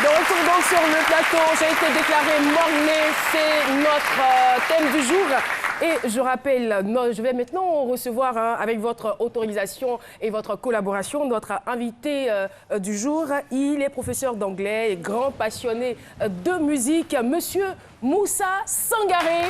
De retour donc sur le plateau, j'ai été déclarée mort-née, c'est notre thème du jour. Et je rappelle, je vais maintenant recevoir, avec votre autorisation et votre collaboration, notre invité du jour. Il est professeur d'anglais et grand passionné de musique, Monsieur Moussa Sangaré.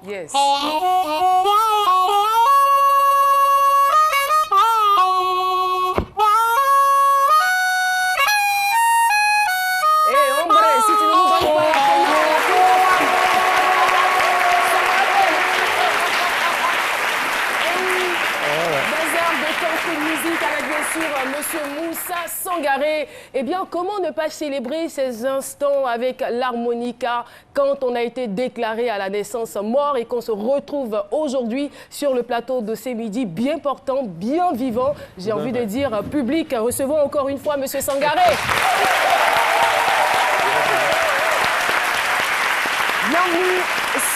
Yes. Monsieur Moussa Sangaré. Eh bien, comment ne pas célébrer ces instants avec l'harmonica quand on a été déclaré à la naissance mort et qu'on se retrouve aujourd'hui sur le plateau de ces midis bien portant, bien vivant. J'ai envie de dire public. Recevons encore une fois Monsieur Sangaré. Bienvenue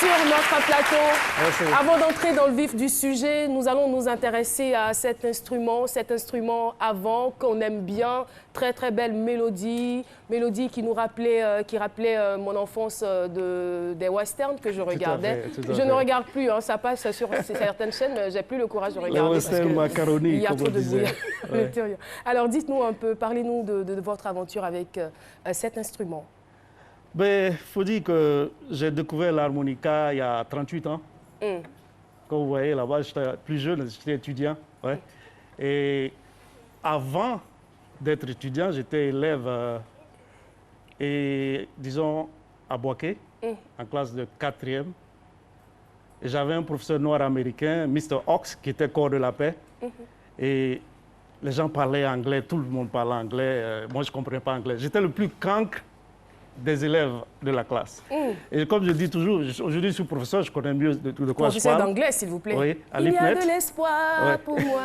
sur notre plateau. Merci. Avant d'entrer dans le vif du sujet, nous allons nous intéresser à cet instrument avant qu'on aime bien. Très très belle mélodie qui nous rappelait, mon enfance des westerns que je regardais. Je ne regarde plus, ça passe sur certaines chaînes, mais j'ai plus le courage de regarder. Les westerns macaroni, il y a comme trop on de disait. bruit. Alors dites-nous un peu, parlez-nous de votre aventure avec cet instrument. Il faut dire que j'ai découvert l'harmonica il y a 38 ans. Comme vous voyez là-bas, j'étais plus jeune, j'étais étudiant. Ouais. Et avant d'être étudiant, j'étais élève, disons, à Boaké, en classe de 4e. Et j'avais un professeur noir américain, Mr. Ox, qui était corps de la paix. Et les gens parlaient anglais, tout le monde parlait anglais. Moi, je ne comprenais pas anglais. J'étais le plus cancre des élèves de la classe. Et comme je dis toujours, aujourd'hui je suis professeur, je connais mieux de quoi je parle. Professeur d'anglais, s'il vous plaît. Oui, à Il y a de l'espoir pour moi.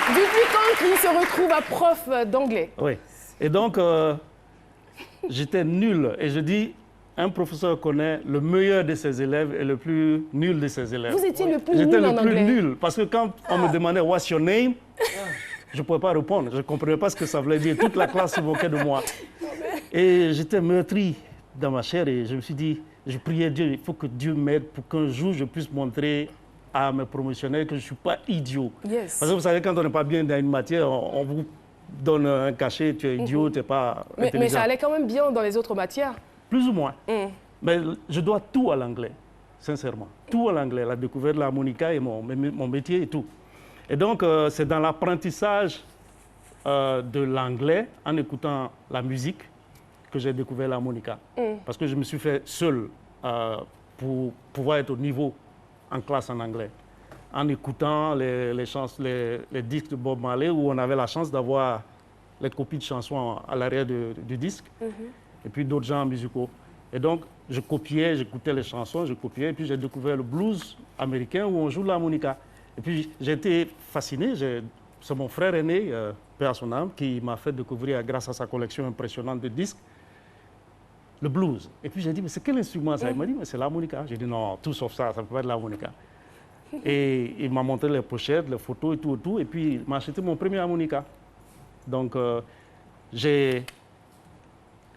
Depuis quand il se retrouve à prof d'anglais? Oui. Et donc, j'étais nul. Et je dis, un professeur connaît le meilleur de ses élèves et le plus nul de ses élèves. Vous étiez le plus nul en anglais? J'étais le plus nul. Parce que quand on me demandait « What's your name ?» je ne pouvais pas répondre. Je ne comprenais pas ce que ça voulait dire. Toute la classe se moquait de moi. Et j'étais meurtri dans ma chair et je me suis dit, je priais Dieu, il faut que Dieu m'aide pour qu'un jour je puisse montrer à mes promotionnaires que je ne suis pas idiot. Yes. Parce que vous savez, quand on n'est pas bien dans une matière, on vous donne un cachet, tu es idiot, tu n'es pas intelligent. Mais ça allait quand même bien dans les autres matières? Plus ou moins. Mais je dois tout à l'anglais, sincèrement. Tout à l'anglais, la découverte de l'harmonica et mon métier et tout. Et donc, c'est dans l'apprentissage de l'anglais, en écoutant la musique, que j'ai découvert l'harmonica. Parce que je me suis fait seul pour pouvoir être au niveau en classe en anglais. En écoutant les disques de Bob Marley, où on avait la chance d'avoir les copies de chansons à l'arrière du disque, et puis d'autres genres musicaux. Et donc, je copiais, j'écoutais les chansons, je copiais, et puis j'ai découvert le blues américain, où on joue l'harmonica. Et puis, j'ai été fasciné. C'est mon frère aîné, paix à son âme, qui m'a fait découvrir, grâce à sa collection impressionnante de disques, le blues. Et puis, j'ai dit, mais c'est quel instrument ça? Il m'a dit, mais c'est l'harmonica. J'ai dit, non, tout sauf ça, ça ne peut pas être l'harmonica. Et il m'a montré les pochettes, les photos et tout. Et puis, il m'a acheté mon premier harmonica. Donc, j'ai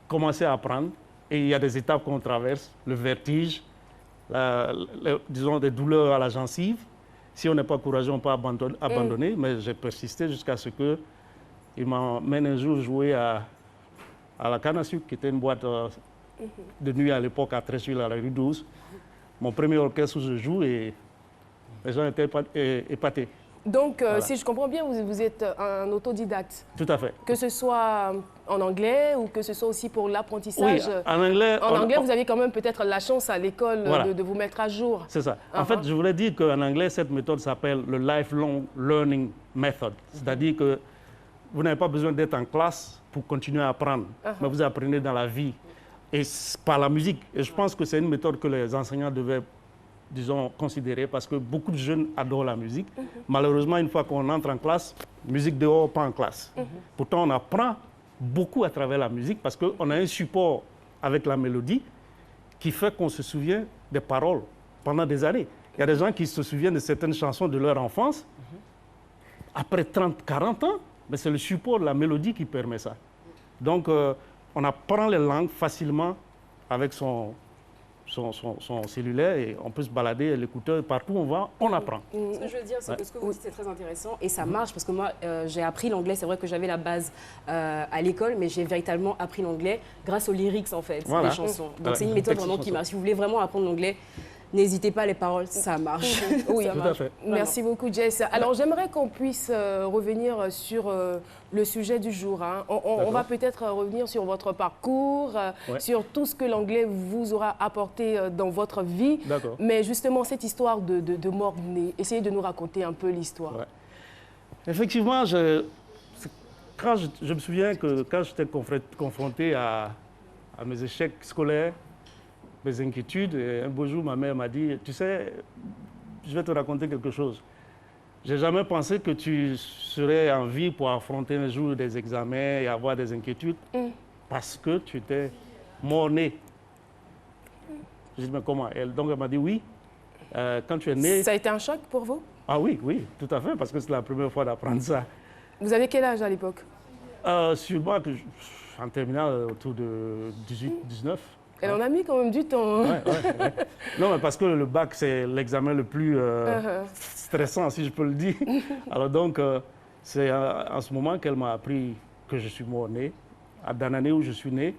commencé à apprendre. Et il y a des étapes qu'on traverse, le vertige, disons, des douleurs à la gencive. Si on n'est pas courageux, on peut abandonner, mais j'ai persisté jusqu'à ce qu'il m'emmène un jour jouer à la Canne à sucre, qui était une boîte de nuit à l'époque à Treichville, à la rue 12. Mon premier orchestre où je joue et les gens étaient épatés. Donc, voilà. Si je comprends bien, vous êtes un autodidacte. Tout à fait. Que ce soit en anglais ou que ce soit aussi pour l'apprentissage. Oui, en anglais. En anglais, vous avez quand même peut-être la chance à l'école de vous mettre à jour. C'est ça. En fait, je voulais dire qu'en anglais, cette méthode s'appelle le Lifelong Learning Method. C'est-à-dire que vous n'avez pas besoin d'être en classe pour continuer à apprendre, mais vous apprenez dans la vie. et par la musique. Et je pense que c'est une méthode que les enseignants devaient, disons, considérer parce que beaucoup de jeunes adorent la musique. Malheureusement, une fois qu'on entre en classe, musique dehors, pas en classe. Pourtant, on apprend beaucoup à travers la musique parce qu'on a un support avec la mélodie qui fait qu'on se souvient des paroles pendant des années. Il y a des gens qui se souviennent de certaines chansons de leur enfance après 30, 40 ans, mais c'est le support de la mélodie qui permet ça. Donc, on apprend les langues facilement avec son cellulaire et on peut se balader, l'écouteur, partout où on va, on apprend. Ce que je veux dire, c'est que ce que vous dites, c'est très intéressant et ça marche parce que moi, j'ai appris l'anglais. C'est vrai que j'avais la base à l'école, mais j'ai véritablement appris l'anglais grâce aux lyrics, en fait, des chansons. Donc, c'est une méthode vraiment qui marche. Si vous voulez vraiment apprendre l'anglais, n'hésitez pas, les paroles, ça marche. Oui, tout à fait. Merci beaucoup, Jess. Alors, j'aimerais qu'on puisse revenir sur le sujet du jour. Hein. On va peut-être revenir sur votre parcours, sur tout ce que l'anglais vous aura apporté dans votre vie. Mais justement, cette histoire de Mornay, essayez de nous raconter un peu l'histoire. Ouais. Effectivement, je me souviens que quand j'étais confronté à mes échecs scolaires, mes inquiétudes. Et un beau jour, ma mère m'a dit, tu sais, je vais te raconter quelque chose. J'ai jamais pensé que tu serais en vie pour affronter un jour des examens et avoir des inquiétudes parce que tu étais mort-né. J'ai dit, mais comment? Donc, elle m'a dit, oui, quand tu es né... Ça a été un choc pour vous? Ah oui, oui, tout à fait, parce que c'est la première fois d'apprendre ça. Vous avez quel âge à l'époque? Sûrement en terminale autour de 18, 19. Elle en a mis quand même du temps. Hein. Ouais. Non, mais parce que le bac, c'est l'examen le plus stressant, si je peux le dire. Alors donc, c'est en ce moment qu'elle m'a appris que je suis mort-né. Dans l'année où je suis né,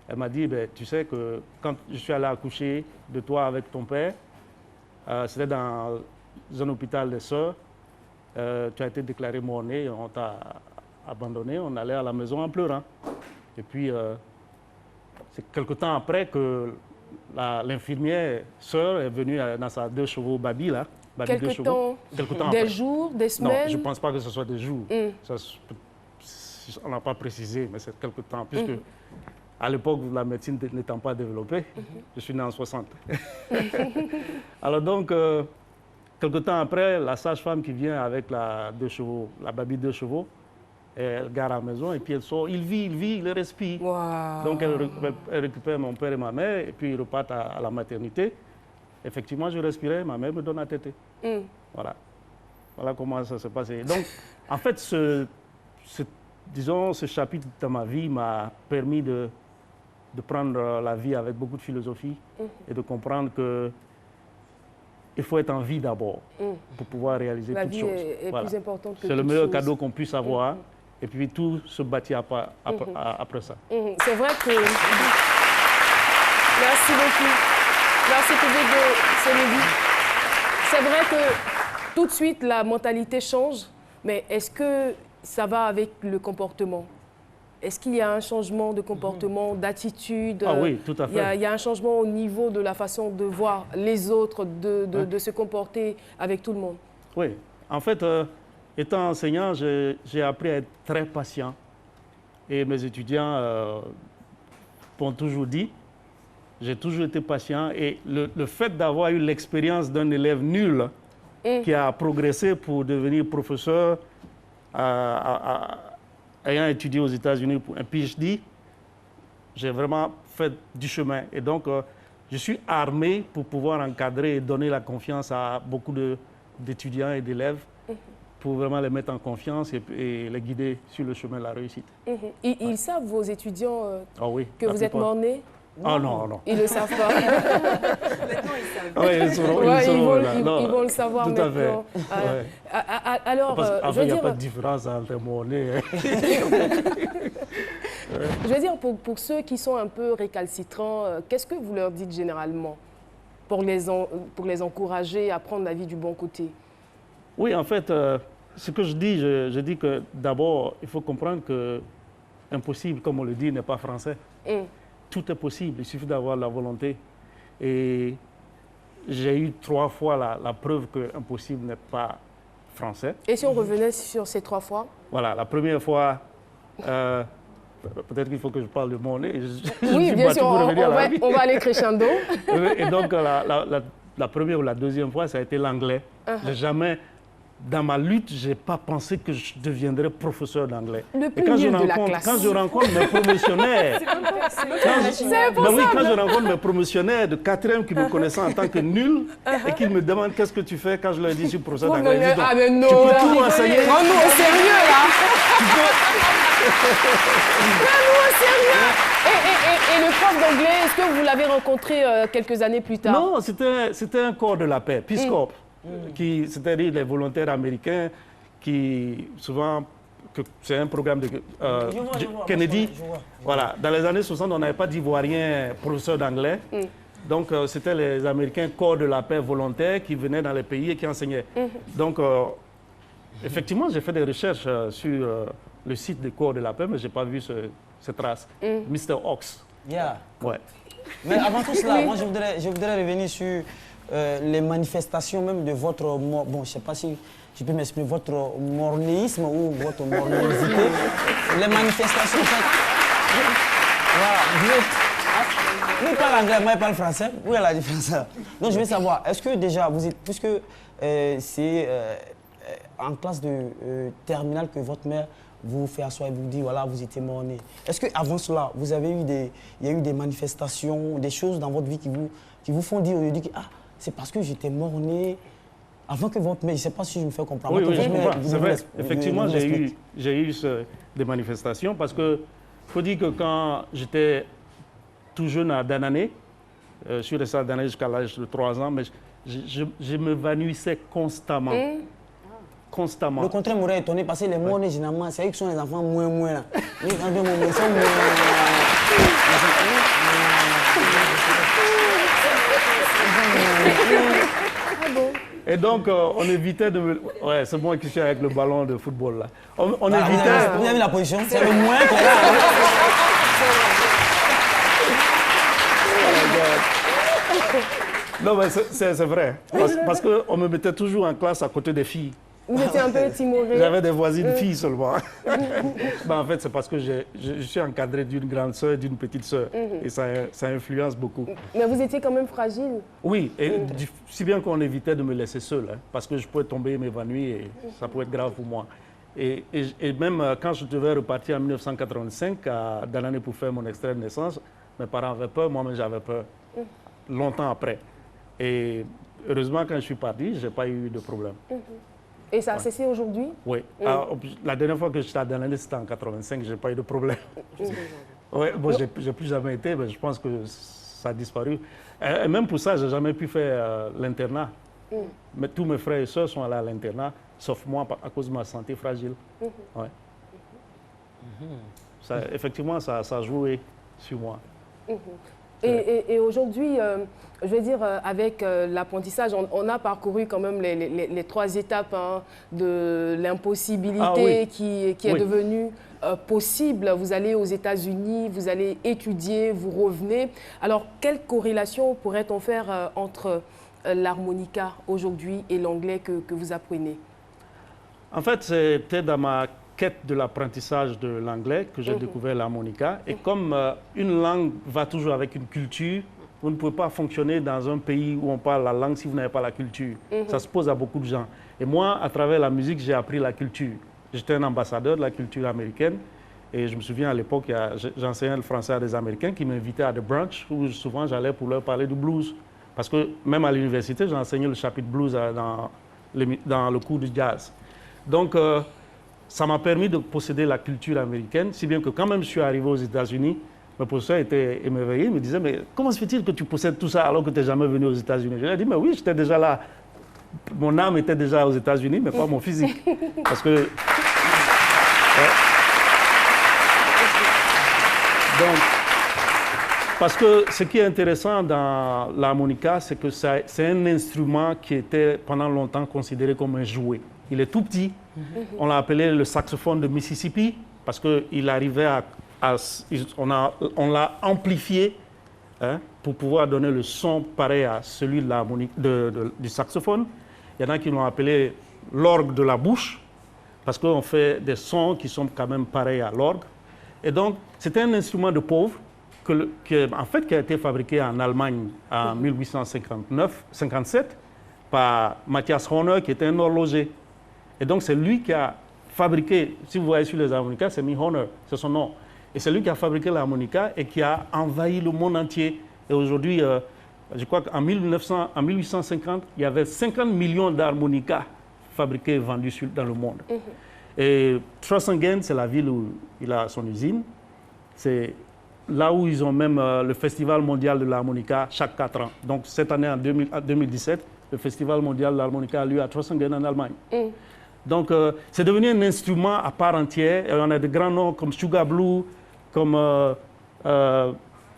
elle m'a dit, ben, tu sais que quand je suis allé accoucher de toi avec ton père, c'était dans un hôpital des sœurs, tu as été déclaré mort-né, on t'a abandonné, on allait à la maison en pleurant. Et puis... c'est quelque temps après que l'infirmière sœur est venue dans sa 2 chevaux Babi, là. Babi Quelque temps des après. Jours, des semaines? Non, je ne pense pas que ce soit des jours. Ça, on n'a pas précisé, mais c'est quelque temps. Puisque à l'époque, la médecine n'étant pas développée, je suis né en 60. Alors donc, quelque temps après, la sage-femme qui vient avec la 2 chevaux, la Babi 2 chevaux, elle gare à la maison et puis elle sort. Il vit, il respire. Wow. Donc elle récupère mon père et ma mère et puis ils repartent à la maternité. Effectivement, je respirais, ma mère me donne à téter. Voilà. Voilà comment ça s'est passé. Donc, en fait, disons, ce chapitre de ma vie m'a permis de prendre la vie avec beaucoup de philosophie et de comprendre que il faut être en vie d'abord pour pouvoir réaliser toutes choses. La vie est plus importante que toute chose. C'est le meilleur cadeau qu'on puisse avoir. Et puis tout se bâtit après ça. C'est vrai que... Merci beaucoup. Merci public de ce midi. C'est vrai que tout de suite la mentalité change, mais est-ce que ça va avec le comportement? Est-ce qu'il y a un changement de comportement, d'attitude? Ah oui, tout à fait. Il y a un changement au niveau de la façon de voir les autres, de se comporter avec tout le monde? Oui, en fait... étant enseignant, j'ai appris à être très patient. Et mes étudiants m'ont toujours dit, j'ai toujours été patient. Et le fait d'avoir eu l'expérience d'un élève nul qui a progressé pour devenir professeur, ayant étudié aux États-Unis pour un PhD, j'ai vraiment fait du chemin. Et donc, je suis armé pour pouvoir encadrer et donner la confiance à beaucoup d'étudiants et d'élèves, pour vraiment les mettre en confiance et les guider sur le chemin de la réussite. Ils savent, vos étudiants, que vous êtes mort-né? Ah non, non. Ils ne le savent pas. Maintenant, ils savent. Oui, ils vont le savoir tout maintenant. Alors, il n'y a pas de différence entre mort-né. Je veux dire, pour ceux qui sont un peu récalcitrants, qu'est-ce que vous leur dites généralement pour les encourager à prendre la vie du bon côté? Oui, en fait... ce que je dis que d'abord, il faut comprendre que impossible, comme on le dit, n'est pas français. Tout est possible, il suffit d'avoir la volonté. Et j'ai eu 3 fois la preuve que impossible n'est pas français. Et si on revenait sur ces 3 fois? Voilà, la première fois, peut-être qu'il faut que je parle de mon nez. Oui, bien sûr, on va aller crescendo. Et donc, la première ou la deuxième fois, ça a été l'anglais. J'ai jamais, dans ma lutte, je n'ai pas pensé que je deviendrais professeur d'anglais. Le plus nul de la classe. Quand je rencontre mes promotionnaires, quand je rencontre mes promotionnaires de 4e qui me connaissaient en tant que nul et qui me demandent qu'est-ce que tu fais quand je leur dis je suis professeur d'anglais. Ah mais non, tu peux tout enseigner. Prends-nous au sérieux là. Prends-nous au sérieux. Et le prof d'anglais, est-ce que vous l'avez rencontré quelques années plus tard? Non, c'était un corps de la paix, Peace Corps. C'est-à-dire les volontaires américains qui, souvent, c'est un programme de Kennedy. Voilà, dans les années 60, on n'avait pas d'Ivoiriens professeurs d'anglais. Donc, c'était les Américains corps de la paix volontaires qui venaient dans les pays et qui enseignaient. Donc, effectivement, j'ai fait des recherches sur le site des corps de la paix, mais je n'ai pas vu cette trace. Mr. Ox. Yeah. Ouais. Mais avant tout cela, moi, je voudrais revenir sur les manifestations même de votre... Bon, je ne sais pas si je peux m'exprimer, votre mornéisme ou votre mornéisité. Les manifestations, en fait... Voilà, vous parlez anglais, moi je parle français. Où est la différence? Donc je veux savoir, est-ce que déjà, vous êtes, puisque c'est en classe de terminale que votre mère vous fait asseoir et vous dit, voilà, vous étiez mort-né. Est-ce qu'avant cela, vous avez eu il y a eu des manifestations, des choses dans votre vie qui vous font dire aujourd'hui que ah, c'est parce que j'étais mort-né avant que votre mère, je ne sais pas si je me fais comprendre. Oui, je comprends, c'est vrai. Effectivement, j'ai eu des manifestations parce que il faut dire que quand j'étais tout jeune à Danané, je suis resté à Danané jusqu'à l'âge de 3 ans, mais je m'évanouissais constamment. Constamment. Le contraire m'aurait étonné parce que les morts-nés, généralement, c'est eux qui sont les enfants moins là. Ils sont moins. Et donc, on évitait de... Ouais, c'est moi qui suis avec le ballon de football, là. On évitait... Vous avez vu la position? C'est le moins qu'on a. Non, mais c'est vrai. Parce qu'on me mettait toujours en classe à côté des filles. Vous étiez un peu timoré. J'avais des voisines filles seulement. Ben, en fait, c'est parce que je suis encadré d'une grande sœur et d'une petite sœur. Et ça influence beaucoup. Mais vous étiez quand même fragile. Oui, et si bien qu'on évitait de me laisser seul, hein, parce que je pouvais tomber et m'évanouir et ça pouvait être grave pour moi. Et même quand je devais repartir en 1985 à Danané pour faire mon extrait de naissance, mes parents avaient peur, moi-même j'avais peur. Longtemps après. Et heureusement, quand je suis parti, je n'ai pas eu de problème. Et ça a cessé aujourd'hui? Oui. Alors, la dernière fois que j'étais à Danané, c'était en 85, je n'ai pas eu de problème. Ouais, bon, j'ai plus jamais été, mais je pense que ça a disparu. Et même pour ça, je n'ai jamais pu faire l'internat. Mais tous mes frères et sœurs sont allés à l'internat, sauf moi, à cause de ma santé fragile. Ouais. Ça, effectivement, ça a joué sur moi. Et aujourd'hui, je veux dire, avec l'apprentissage, on a parcouru quand même les 3 étapes hein, de l'impossibilité qui est devenue possible. Vous allez aux États-Unis, vous allez étudier, vous revenez. Alors, quelle corrélation pourrait-on faire entre l'harmonica aujourd'hui et l'anglais que vous apprenez? En fait, c'était dans ma quête de l'apprentissage de l'anglais que j'ai découvert l'harmonica. Et comme une langue va toujours avec une culture, vous ne pouvez pas fonctionner dans un pays où on parle la langue si vous n'avez pas la culture. Ça se pose à beaucoup de gens. Et moi, à travers la musique, j'ai appris la culture. J'étais un ambassadeur de la culture américaine. Et je me souviens à l'époque, j'enseignais le français à des Américains qui m'invitaient à des brunchs où souvent j'allais pour leur parler du blues. Parce que même à l'université, j'ai enseigné le chapitre blues dans le cours de jazz. Donc, ça m'a permis de posséder la culture américaine, si bien que quand même je suis arrivé aux États-Unis, mes professeurs étaient émerveillés, ils me disaient « Mais comment se fait-il que tu possèdes tout ça alors que tu n'es jamais venu aux États-Unis » Je leur ai dit « Mais oui, j'étais déjà là. Mon âme était déjà aux États-Unis, mais pas mon physique. » Parce que... Donc, parce que ce qui est intéressant dans l'harmonica, c'est que c'est un instrument qui était pendant longtemps considéré comme un jouet. Il est tout petit. On l'a appelé le saxophone de Mississippi parce qu'il arrivait on l'a amplifié hein, pour pouvoir donner le son pareil à celui du saxophone. Il y en a qui l'ont appelé l'orgue de la bouche parce qu'on fait des sons qui sont quand même pareils à l'orgue. Et donc, c'était un instrument de pauvre qui a été fabriqué en Allemagne en 1857 par Matthias Horner, qui était un horloger. Et donc, c'est lui qui a fabriqué, si vous voyez sur les harmonicas, c'est mis Horner, c'est son nom. Et c'est lui qui a fabriqué l'harmonica et qui a envahi le monde entier. Et aujourd'hui, je crois qu'en 1850, il y avait 50 millions d'harmonicas fabriqués et vendus dans le monde. Et Trossingen, c'est la ville où il a son usine. C'est là où ils ont même le Festival mondial de l'harmonica chaque 4 ans. Donc cette année, en 2017, le Festival mondial de l'harmonica a lieu à Trossingen en Allemagne. Donc c'est devenu un instrument à part entière. Et on a de grands noms comme Sugar Blue, comme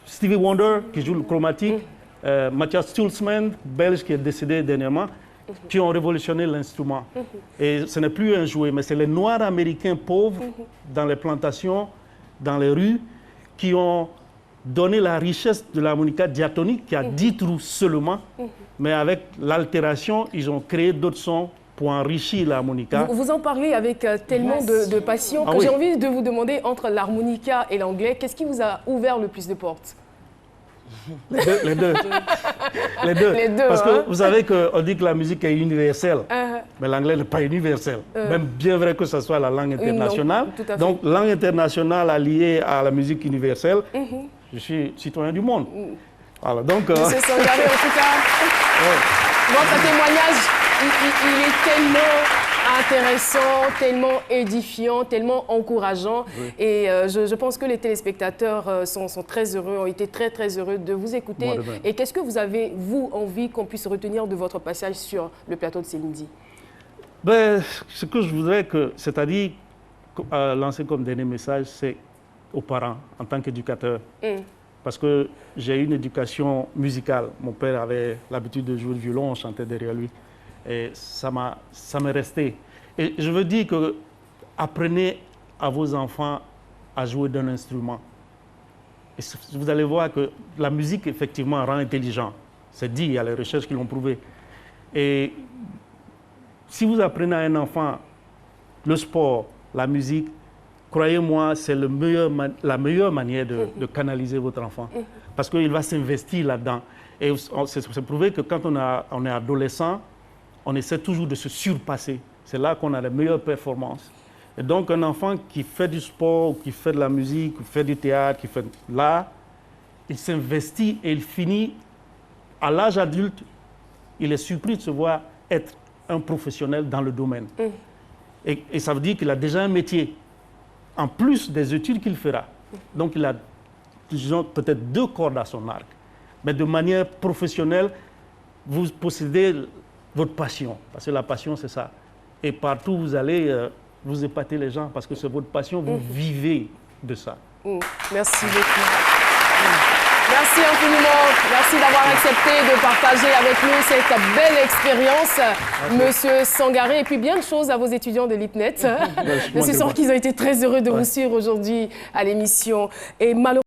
Stevie Wonder qui joue le chromatique, Matthias Stulzmann, belge qui est décédé dernièrement, qui ont révolutionné l'instrument. Et ce n'est plus un jouet, mais c'est les Noirs américains pauvres dans les plantations, dans les rues, qui ont donné la richesse de l'harmonica diatonique qui a 10 trous seulement, mais avec l'altération, ils ont créé d'autres sons pour enrichir l'harmonica. Vous en parlez avec tellement de passion que j'ai envie de vous demander, entre l'harmonica et l'anglais, qu'est-ce qui vous a ouvert le plus de portes? Les deux. Parce que vous savez qu'on dit que la musique est universelle, mais l'anglais n'est pas universel. Même bien vrai que ce soit la langue internationale. Non, donc, langue internationale alliée à la musique universelle, je suis citoyen du monde. Voilà, donc, Monsieur Sangaré, en tout cas, votre témoignage, il est tellement intéressant, tellement édifiant, tellement encourageant. Oui. Et je pense que les téléspectateurs sont très heureux, ont été très heureux de vous écouter. Et qu'est-ce que vous avez, vous, envie qu'on puisse retenir de votre passage sur le plateau de Céline Dion? Ben, ce que je voudrais, c'est-à-dire lancer comme dernier message, c'est aux parents, en tant qu'éducateur. Parce que j'ai une éducation musicale. Mon père avait l'habitude de jouer le violon, on chantait derrière lui. Et ça m'est resté. Et je veux dire que apprenez à vos enfants à jouer d'un instrument. Et vous allez voir que la musique, effectivement, rend intelligent. C'est dit, il y a les recherches qui l'ont prouvé. Et si vous apprenez à un enfant le sport, la musique, croyez-moi, c'est la meilleure manière de canaliser votre enfant. Parce qu'il va s'investir là-dedans. Et c'est prouvé que quand on est adolescent, on essaie toujours de se surpasser. C'est là qu'on a les meilleures performances. Et donc, un enfant qui fait du sport, qui fait de la musique, qui fait du théâtre, qui fait de l'art, il s'investit et il finit, à l'âge adulte, il est surpris de se voir être un professionnel dans le domaine. Et ça veut dire qu'il a déjà un métier, en plus des études qu'il fera. Donc, il a, disons, peut-être 2 cordes à son arc. Mais de manière professionnelle, vous possédez votre passion, parce que la passion, c'est ça. Et partout où vous allez, vous épatez les gens, parce que c'est votre passion, vous vivez de ça. Merci beaucoup. Merci infiniment. Merci d'avoir accepté de partager avec nous cette belle expérience, Monsieur Sangaré. Et puis bien de choses à vos étudiants de l'IPNET. Je suis sûr qu'ils ont été très heureux de vous suivre aujourd'hui à l'émission. Et malheureusement,